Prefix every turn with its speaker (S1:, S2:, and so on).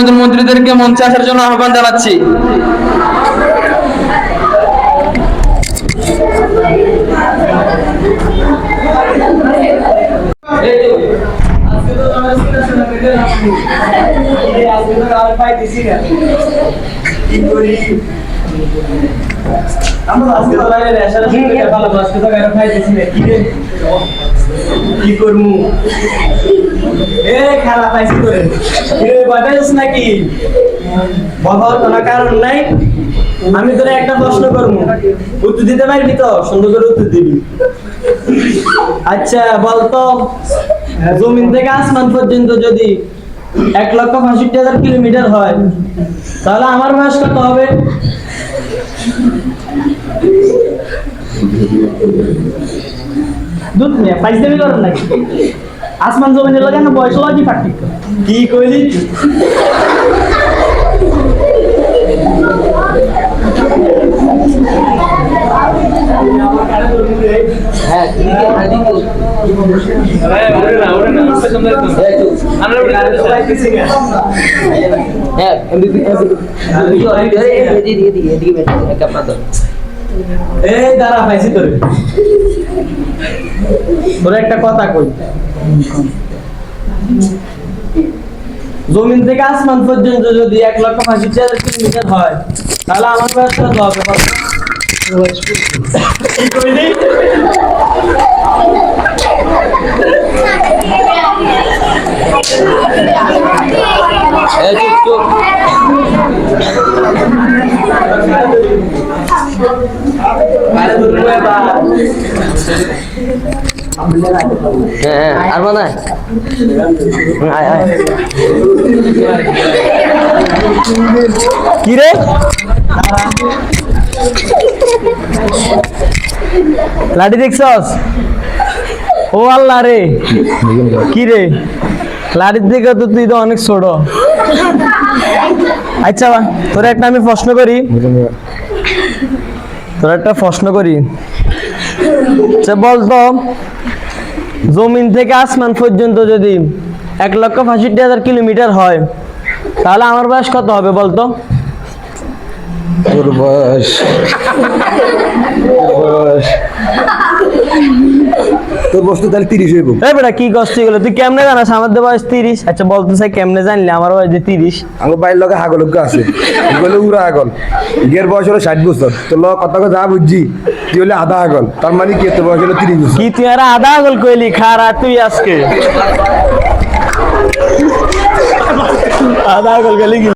S1: নতুন মন্ত্রীদেরকে মঞ্চে আসার জন্য আহ্বান জানাচ্ছি।
S2: কি করমু এ খারাপ আইছি করে বাজাইছ নাকি বাবা কোনো কারণ নাই। আমি তোরে একটা প্রশ্ন করমু, উত্তর দিতে পারবি তো? সুন্দর করে উত্তর দিবি। আচ্ছা বলতো, জমিন থেকে আসমান পর্যন্ত যদি 1,65,000 কিলোমিটার হয় তাহলে আমার বয়স কত হবে? দুধ নিয়ে পাইজদামি করেন নাকি? আসমান জমিনের লাগে না বয়স লাগি পার্থক্য কি কইলি? এই দাঁড়া পাইছি তোরে, তোর একটা কথা কই। জমিন থেকে আসমান পর্যন্ত যদি 1,65,000 কিলোমিটার হয় তাহলে আমার বয়স কত হবে? কি কইলি?
S3: আর মনে হয়
S2: কি রে লাঠি দেখছস? ও আল্লাহ রে, কি রে লাঠির দিকে তো তুই তো অনেক ছোট। আচ্ছা তোর একটা আমি প্রশ্ন করি, বলতো জমিন থেকে আসমান পর্যন্ত যদি 1,65,000 কিলোমিটার হয় তাহলে আমার বয়স কত হবে বলতো?
S3: তোর বয়স তোর বয়স তো তাহলে 30 হইব।
S2: এই বেটা কি কষ্ট গেল, তুই কেমনে জানাস আমার বয়স 30? আচ্ছা বলতে চাই কেমনে জানলে আমার বয়স 30?
S3: আমার বাইরের লগে হাগলজ্ঞ আছে, বলে উড়া আগল, ইয়ের বয়স হলো 60 বছর। তোর লগ কথা যা বুঝছি তুই হলে আধা আগল, তার মানে কি তোর বয়স হলো 30 বছর।
S2: কি তুই আর আধা আগল কইলি? খারা তুই আজকে আধা আগল গেলি।